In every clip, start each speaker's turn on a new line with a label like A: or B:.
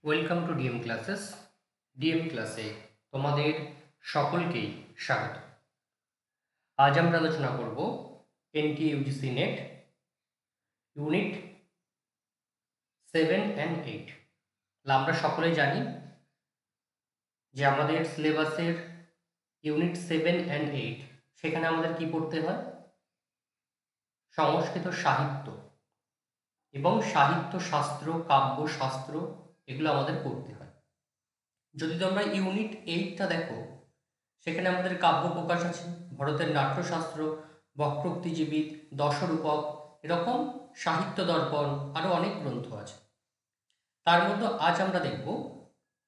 A: Welcome to DM classes. DM ক্লাসে তোমাদের সকলকেই স্বাগত। আজ আমরা আলোচনা করব NTA UGC net unit 7 and 8। আমরা সকলেই জানি যে আমাদের সিলেবাসের ইউনিট 7 অ্যান্ড 8 সেখানে আমাদের কি পড়তে হয়? সংস্কৃত সাহিত্য এবং সাহিত্য শাস্ত্র, কাব্যশাস্ত্র এগুলো আমাদের পড়তে হয়। যদি তোমরা ইউনিট 8টা দেখো, সেখানে আমাদের কাব্য প্রকাশ আছে, ভরতের নাট্যশাস্ত্র, বক্রোক্তিজীবিত, দশরূপক, এরকম সাহিত্য দর্পণ, আরও অনেক গ্রন্থ আছে। তার মধ্যে আজ আমরা দেখব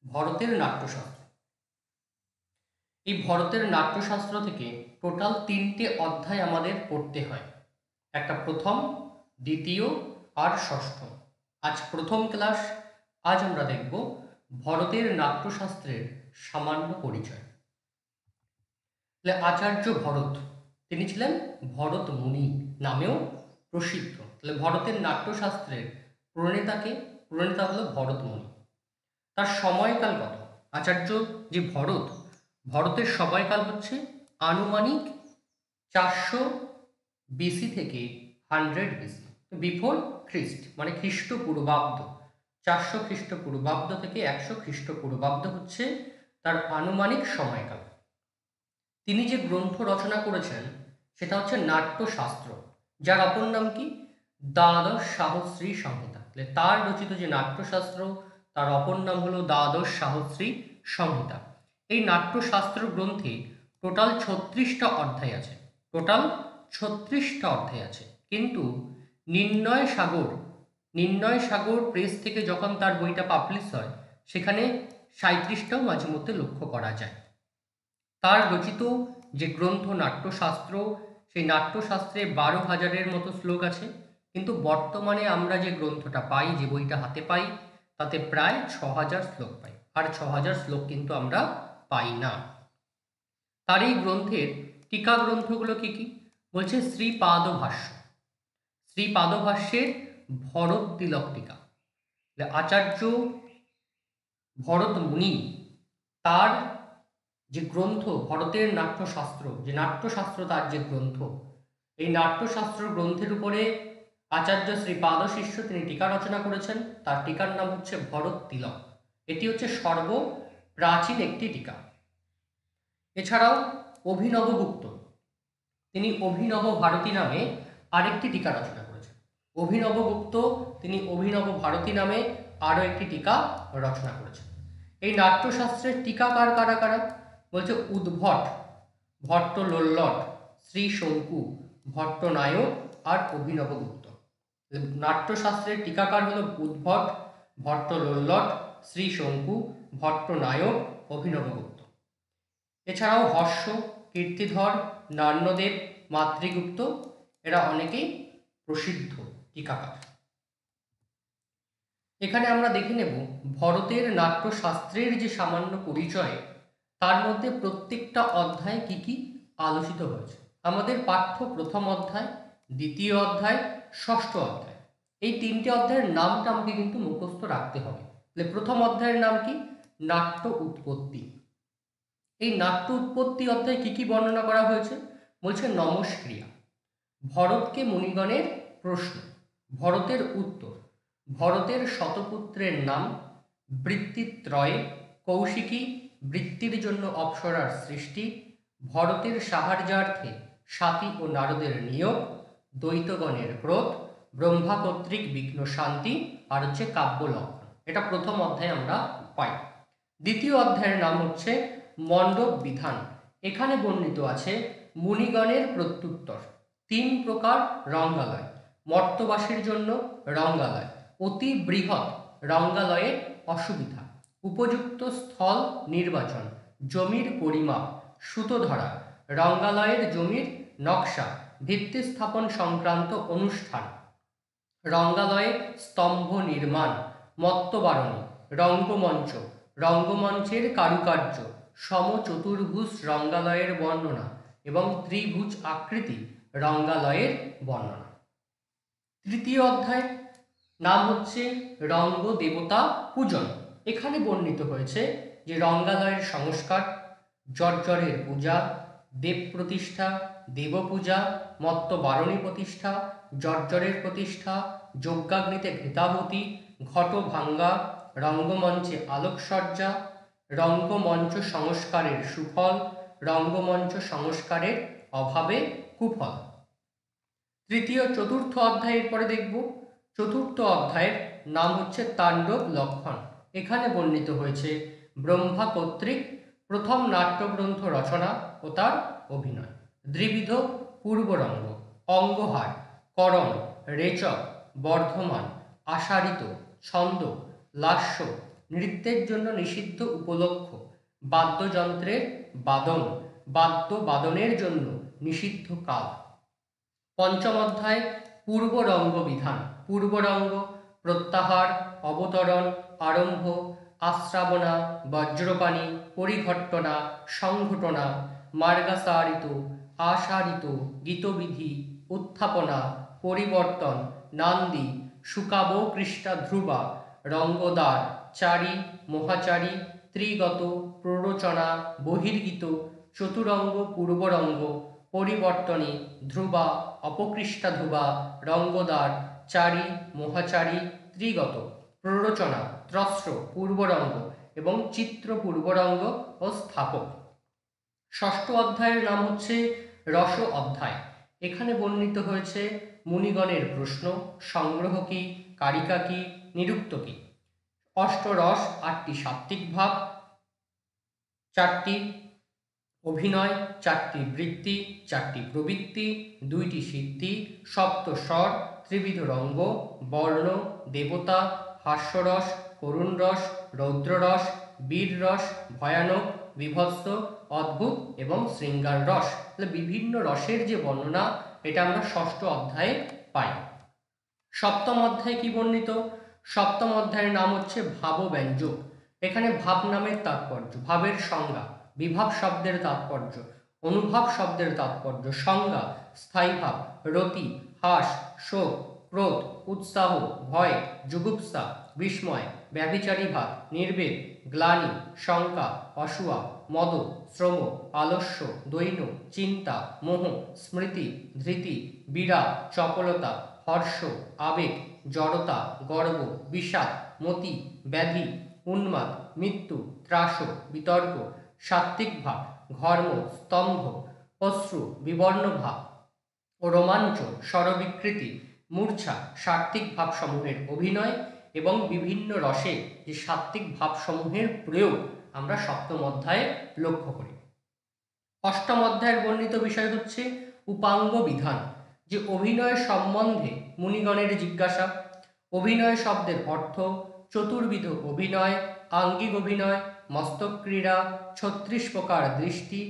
A: ভরতের নাট্যশাস্ত্র। এই ভরতের নাট্যশাস্ত্র থেকে টোটাল 3টে অধ্যায় আমাদের পড়তে হয়। একটা প্রথম, দ্বিতীয় আর ষষ্ঠ। আজ প্রথম ক্লাস। আজ আমরা দেখব ভরতের নাট্যশাস্ত্রের সামান্য পরিচয়। আচার্য ভরত, তিনি ছিলেন ভরত মুনি নামেও প্রসিদ্ধ। তাহলে ভরতের নাট্যশাস্ত্রের প্রণেতা হলো ভরত মুনি। তার সময়কাল কত? আচার্য যে ভরতের সময়কাল হচ্ছে আনুমানিক 400 বিসি থেকে 100 বিসি, বিফোর খ্রিস্ট, মানে খ্রিস্টপূর্বাব্দ। 400 খ্রিস্টপূর্বাব্দ থেকে 100 খ্রিস্টপূর্বাব্দ হচ্ছে তার আনুমানিক সময়কাল। তিনি যে গ্রন্থ রচনা করেছেন সেটা হচ্ছে নাট্যশাস্ত্র, যার অপর নাম কি? দ্বাদশ সাহস্রী সংহিতা। তার রচিত যে নাট্যশাস্ত্র, তার অপর নাম হলো দ্বাদশ সাহস্রী সংহিতা। এই নাট্যশাস্ত্র গ্রন্থে টোটাল 36টা অধ্যায় আছে। কিন্তু নির্ণয় সাগর প্রেস থেকে যখন তার বইটা পাবলিশ হয়, সেখানে 37টাও মাঝে মধ্যে লক্ষ্য করা যায়। তার রচিত যে গ্রন্থ নাট্যশাস্ত্র, সেই নাট্যশাস্ত্রে 12,000-এর মতো শ্লোক আছে, কিন্তু বর্তমানে আমরা যে গ্রন্থটা পাই, যে বইটা হাতে পাই, তাতে প্রায় 6,000 শ্লোক পাই। আর 6,000 শ্লোক কিন্তু আমরা পাই না। তার এই গ্রন্থের টিকা গ্রন্থগুলো কি কি? বলছে শ্রীপাদ ভাষ্যের ভরত তিলক টিকা। আচার্য ভরত মুনি তার যে গ্রন্থ ভরতের নাট্যশাস্ত্র তার যে গ্রন্থ, এই নাট্যশাস্ত্র গ্রন্থের উপরে আচার্য শ্রীপাদ শিষ্য তিনি টিকা রচনা করেছেন। তার টিকার নাম হচ্ছে ভরত তিলক। এটি হচ্ছে সর্বপ্রাচীন একটি টিকা। এছাড়াও অভিনবগুপ্ত, তিনি অভিনব ভারতী নামে আরেকটি টিকা রচনা করেছেন। তিনি অভিনব ভারতী নামে আরও একটি টিকা রচনা করেছেন। এই নাট্যশাস্ত্রের টিকাকার কারা কারা? বলছে উদ্ভট, ভট্ট লোল্লট, শ্রী শঙ্কু, ভট্টনায়ক আর অভিনবগুপ্ত। নাট্যশাস্ত্রের টিকাকার হলো উদ্ভট, ভট্ট লোল্লট, শ্রী শঙ্কু, ভট্টনায়ক, অভিনবগুপ্ত। এছাড়াও হর্ষ, কীর্তিধর, নান্যদেব, মাতৃগুপ্ত, এরা অনেকেই প্রসিদ্ধ টিকাকার। এখানে আমরা দেখে নেব ভরতের নাট্যশাস্ত্রের যে সামান্য পরিচয়, তার মধ্যে প্রত্যেকটা অধ্যায় কি কি আলোচিত হয়েছে। আমাদের পাঠ্য প্রথম অধ্যায়, দ্বিতীয় অধ্যায়, ষষ্ঠ অধ্যায়, এই 3টে অধ্যায়ের নামটা আমাকে কিন্তু মুখস্থ রাখতে হবে। প্রথম অধ্যায়ের নাম কি? নাট্য উৎপত্তি। এই নাট্য উৎপত্তি অধ্যায়ে কি কি বর্ণনা করা হয়েছে? বলছে নমস্ক্রিয়া, ভরতকে মুনিগণের প্রশ্ন, ভরতের উত্তর, ভরতের শতপুত্রের নাম, বৃত্তিত্রয়, কৌশিকী, বৃত্তির জন্য অপ্সরার সৃষ্টি, ভরতের সাহায্যার্থে সাতী ও নারদের নিয়োগ, দ্বৈতগণের ক্রোধ, ব্রহ্মা কর্তৃক বিঘ্ন শান্তি, আর হচ্ছে কাব্য লক্ষণ। এটা প্রথম অধ্যায়ে আমরা পাই। দ্বিতীয় অধ্যায়ের নাম হচ্ছে মণ্ডপ বিধান। এখানে বর্ণিত আছে মুনিগণের প্রত্যুত্তর, 3 প্রকার রঙ্গালয়, মর্তবাসীর জন্য রঙ্গালয়, অতি বৃহৎ রঙ্গালয়ের অসুবিধা, উপযুক্ত স্থল নির্বাচন, জমির পরিমাপ, সুতোধরা, রঙ্গালয়ের জমির নকশা, ভিত্তি স্থাপন সংক্রান্ত অনুষ্ঠান, রঙ্গালয়ে স্তম্ভ নির্মাণ, মত্তবারণী, রঙ্গমঞ্চ, রঙ্গমঞ্চের কারুকার্য, সমচতুর্ভুজ রঙ্গালয়ের বর্ণনা এবং ত্রিভুজ আকৃতি রঙ্গালয়ের বর্ণনা। তৃতীয় অধ্যায় নাম হচ্ছে রঙ্গ দেবতা পূজন। এখানে বর্ণিত হয়েছে যে রঙ্গালয়ের সংস্কার, জর্জরের পূজা, দেব প্রতিষ্ঠা, দেব পূজা, মত্ত বারণী প্রতিষ্ঠা, জর্জরের প্রতিষ্ঠা, যজ্ঞাগ্নিতে ঘৃতাহুতি, ঘট ভাঙ্গা, রঙ্গমঞ্চে আলোকসজ্জা, রঙ্গমঞ্চ সংস্কারের সুফল, রঙ্গমঞ্চ সংস্কারের অভাবে কুফল। তৃতীয় চতুর্থ অধ্যায়ের পরে দেখব। চতুর্থ অধ্যায়ের নাম হচ্ছে তাণ্ডব লক্ষণ। এখানে বর্ণিত হয়েছে ব্রহ্মা কর্তৃক প্রথম নাট্যগ্রন্থ রচনা ও তার অভিনয়। দ্বিবিধ পূর্বরঙ্গ, অঙ্গহার, করণ, রেচক, বর্ধমান, আশারিত, ছন্দ, লাস্য, নৃত্যের জন্য নিষিদ্ধ উপলক্ষ, বাদ্যযন্ত্রের বাদন, বাদ্যবাদনের জন্য নিষিদ্ধ কাল। পঞ্চম অধ্যায় পূর্বরঙ্গ বিধান। পূর্বরঙ্গ, প্রত্যাহার, অবতরণ, আরম্ভ, আশ্রাবণা, বজ্রপাণি, পরিঘট্টনা, সংঘটনা, মার্গাসারিত, আসারিত, গীতবিধি, উত্থাপনা, পরিবর্তন, নান্দি, শুকাবকৃষ্টা ধ্রুবা, রঙ্গদ্বার, চারি, মহাচারী, ত্রিগত, প্ররোচনা, বহির্গীত, চতুরঙ্গ, পূর্বরঙ্গ, পরিবর্তনী, ধ্রুবা, অপকৃষ্টা ধ্রুবা, রঙ্গদ্বার, চারি, মহাচারী, ত্রিগত, প্ররোচনা, ত্রস্র, পূর্বরঙ্গ এবং চিত্র পূর্বরঙ্গ ও স্থাপক। ষষ্ঠ অধ্যায়ের নাম হচ্ছে রস অধ্যায়। এখানে বর্ণিত হয়েছে মুনিগণের প্রশ্ন, সংগ্রহ কি, কারিকা কি, নিরুক্ত কি। অষ্টরস, 8টি সাত্ত্বিক ভাব, 4টি অভিনয়, 4টি বৃত্তি, 4টি প্রবৃত্তি, 2টি সিদ্ধি, সপ্তস্বর, ত্রিবিধ রঙ্গ, বর্ণ, দেবতা, হাস্যরস, করুণ রস, রৌদ্ররস, বীররস, ভয়ানক, বিভৎস, অদ্ভুত এবং শৃঙ্গার রস। বিভিন্ন রসের যে বর্ণনা এটা আমরা ষষ্ঠ অধ্যায়ে পাই। সপ্তম অধ্যায়ে কি বর্ণিত? সপ্তম অধ্যায়ের নাম হচ্ছে ভাবব্যঞ্জক। এখানে ভাব নামের তাৎপর্য, ভাবের সংজ্ঞা, বিভাব শব্দের তাৎপর্য, অনুভাব শব্দের তাৎপর্য, সংজ্ঞা, স্থায়ী ভাব, রতি, হাস, শোক, ক্রোধ, উৎসাহ, ভয়, জুগুপ্সা, বিস্ময়, ব্যভিচারী ভাব, নির্বেদ, গ্লানি, শঙ্কা, অসূয়া, মদ, শ্রম, আলস্য, দৈন্য, চিন্তা, মোহ, স্মৃতি, ধৃতি, বীরা, চপলতা, হর্ষ, আবেগ, জড়তা, গর্ব, বিষাদ, মতি, ব্যাধি, উন্মাদ, মৃত্যু, ত্রাস, বিতর্ক, সাত্ত্বিক ভাব, ঘর্ম, স্তম্ভ, অশ্রু, বিবর্ণ ভাব ও রোমাঞ্চ, স্বরবিকৃতি, মূর্ছা, সাত্ত্বিক ভাবসমূহের অভিনয় এবং বিভিন্ন রসে যে সাত্ত্বিক ভাবসমূহের প্রয়োগ আমরা সপ্তম অধ্যায়ে লক্ষ্য করি। অষ্টম অধ্যায়ের বর্ণিত বিষয় হচ্ছে উপাঙ্গ বিধান, যে অভিনয় সম্বন্ধে মুনিগণের জিজ্ঞাসা, অভিনয় শব্দের অর্থ, চতুর্বিধ অভিনয়, আঙ্গিক অভিনয়, মস্তক ক্রীড়া, 36 প্রকার দৃষ্টি,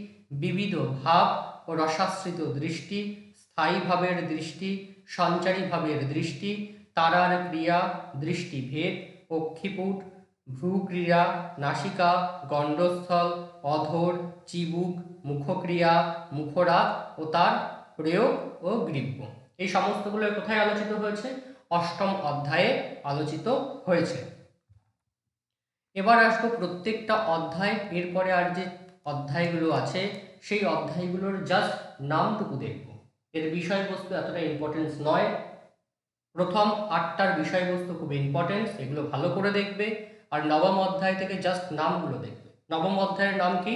A: বিবিধ ভাব ও রসাশ্রিত দৃষ্টি, স্থায়ী ভাবের দৃষ্টি, সঞ্চারী ভাবের দৃষ্টি, তারার ক্রিয়া, দৃষ্টিভেদ, অক্ষিপুট, ভ্রুক্রিয়া, নাসিকা, গণ্ডস্থল, অধর, চিবুক, মুখক্রিয়া, মুখরাগ ও তার প্রয়োগ ও গ্রীব্য। এই সমস্তগুলো কোথায় আলোচিত হয়েছে? অষ্টম অধ্যায়ে আলোচিত হয়েছে। এবার আসবো প্রত্যেকটা অধ্যায়, এরপরে আর যে অধ্যায়গুলো আছে সেই অধ্যায়গুলোর জাস্ট নামটুকু দেখব। এর বিষয়বস্তু এতটা ইম্পর্টেন্স নয়। প্রথম 8টার বিষয়বস্তু খুব ইম্পর্টেন্স, এগুলো ভালো করে দেখবে। আর নবম অধ্যায় থেকে জাস্ট নামগুলো দেখবে। নবম অধ্যায়ের নাম কি?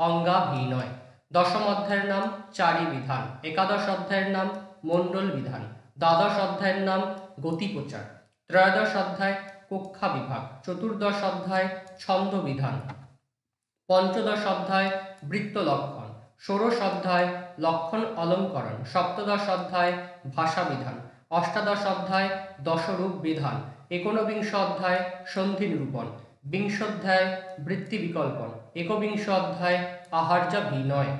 A: অঙ্গাভিনয়। দশম অধ্যায়ের নাম চারি বিধান। একাদশ অধ্যায়ের নাম মণ্ডল বিধান। দ্বাদশ অধ্যায়ের নাম গতিপ্রচার। ত্রয়োদশ অধ্যায় কক্ষা বিভাগ। চতুর্দশ অধ্যায় ছন্দ বিধান। পঞ্চদশ অধ্যায় বৃত্ত লক্ষণ। ষোড়শ অধ্যায় লক্ষণ অলঙ্করণ। সপ্তদশ অধ্যায় ভাষা বিধান। অষ্টাদশ অধ্যায় দশরূপ বিধান। একবিংশ অধ্যায় সন্ধি নিরূপণ। বিংশ অধ্যায় বৃত্তি বিকল্পন। একবিংশ অধ্যায় আহার্যা বিনয়।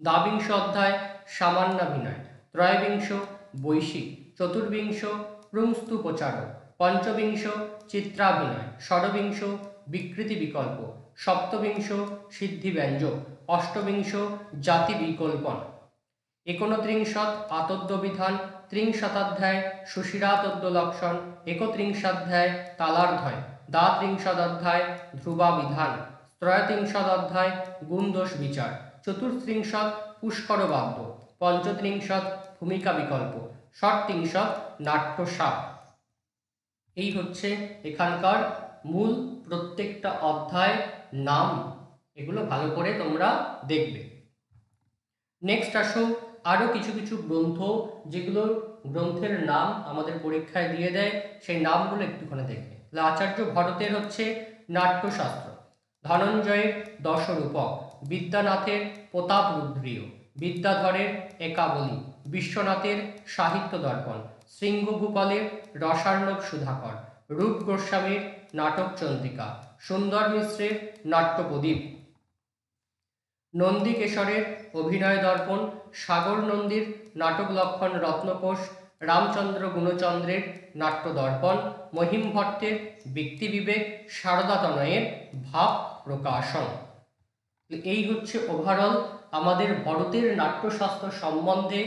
A: দ্বাবিংশ অধ্যায় সামান্যাভিনয়। ত্রয়োবিংশ বৈশিক। চতুর্বিংশ পুংস্তুপচার। পঞ্চবিংশ চিত্রাভিনয়। ষড়বিংশ বিকৃতি বিকল্প। সপ্তবিংশ সিদ্ধিব্যঞ্জক। অষ্টবিংশ জাতি বিকল্পন। 29 আতদ্য বিধান। ত্রিংশতাধ্যায় সুশিরাতদ্য লক্ষণ। 31 অধ্যায় তালার্ধয়। দ্বাত্রিংশদ অধ্যায় ধ্রুবা বিধান, ত্রয়োত্রিংশদ অধ্যায় গুণদোষ বিচার, চতুর্থিংশদ পুষ্কর বাদ্য, পঞ্চত্রিংশদ ভূমিকা বিকল্প, ষট্ত্রিংশদ নাট্যসাপ। এই হচ্ছে এখানকার মূল প্রত্যেকটা অধ্যায় নাম, এগুলো ভালো করে তোমরা দেখবে। নেক্সট আসো আরও কিছু কিছু গ্রন্থ, যেগুলো গ্রন্থের নাম আমাদের পরীক্ষায় দিয়ে দেয়, সেই নামগুলো একটুখানি দেখবে। আচার্য ভরতের হচ্ছে নাট্যশাস্ত্র, ধনঞ্জয়ের দশরূপক, বিদ্যানাথের প্রতাপ রুদ্রীয়, বিদ্যাধরের একাবলী, বিশ্বনাথের সাহিত্য দর্পণ, সিংহভূপালের রসার্ণব সুধাকর, রূপ গোস্বামীর নাটক চন্দ্রিকা, সুন্দর মিশ্রের নাট্যপ্রদীপ, নন্দিকেশরের অভিনয় দর্পণ, সাগর নন্দীর নাটক লক্ষণ রত্নকোষ, রামচন্দ্র গুণচন্দ্রের নাট্য দর্পণ, মহিম ভট্টের ব্যক্তি বিবেক, সারদা তনয়ের ভাব প্রকাশন। এই হচ্ছে ওভারঅল আমাদের ভরতের নাট্যশাস্ত্র সম্বন্ধে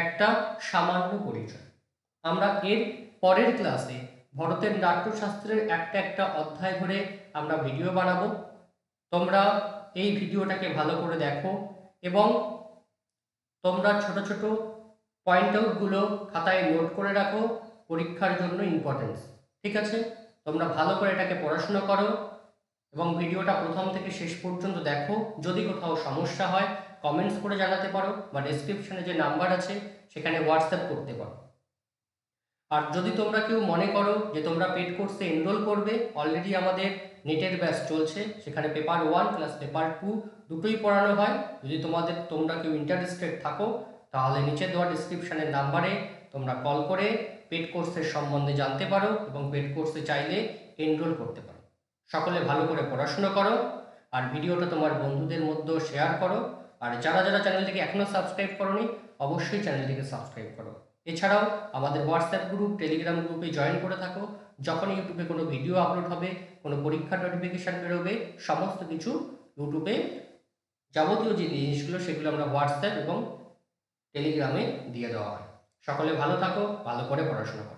A: একটা সামান্য পরিচয়। আমরা এর পরের ক্লাসে ভরতের নাট্যশাস্ত্রের একটা একটা অধ্যায় ধরে আমরা ভিডিও বানাবো। তোমরা এই ভিডিওটাকে ভালো করে দেখো এবং তোমরা ছোট ছোট পয়েন্ট আউটগুলো খাতায় নোট করে রাখো, পরীক্ষার জন্য ইম্পর্টেন্স। ঠিক আছে, তোমরা ভালো করে এটাকে পড়াশোনা করো এবং ভিডিওটা প্রথম থেকে শেষ পর্যন্ত দেখো। যদি কোথাও সমস্যা হয় কমেন্টস করে জানাতে পারো, বা ডেসক্রিপশনে যে নাম্বার আছে সেখানে হোয়াটসঅ্যাপ করতে পারো। আর যদি তোমরা কেউ মনে করো যে তোমরা পেড কোর্সে এনরোল করবে, অলরেডি আমাদের নেটের ব্যাচ চলছে, সেখানে পেপার 1 প্লাস পেপার 2 দুটোই পড়ানো হয়। যদি তোমরা কেউ ইন্টারেস্টেড থাকো, তাহলে নিচে দেওয়া ডিসক্রিপশনের নাম্বারে তোমরা কল করে পেড কোর্সের সম্বন্ধে জানতে পারো এবং পেড কোর্সে চাইলে এনরোল করতে পারো। সকলে ভালো করে পড়াশোনা করো আর ভিডিওটা তোমার বন্ধুদের মধ্যেও শেয়ার করো। আর যারা যারা চ্যানেলটিকে এখনও সাবস্ক্রাইব করোনি, অবশ্যই চ্যানেলটিকে সাবস্ক্রাইব করো। এছাড়াও আমাদের হোয়াটসঅ্যাপ গ্রুপ, টেলিগ্রাম গ্রুপে জয়েন করে থাকো। যখন ইউটিউবে কোনো ভিডিও আপলোড হবে, কোনো পরীক্ষার নোটিফিকেশান বেরোবে, সমস্ত কিছু ইউটিউবে যাবতীয় যে জিনিসগুলো সেগুলো আমরা হোয়াটসঅ্যাপ এবং টেলিগ্রামে দিয়ে দেওয়া হয়। সকলে ভালো থাকো, ভালো করে পড়াশোনা করো।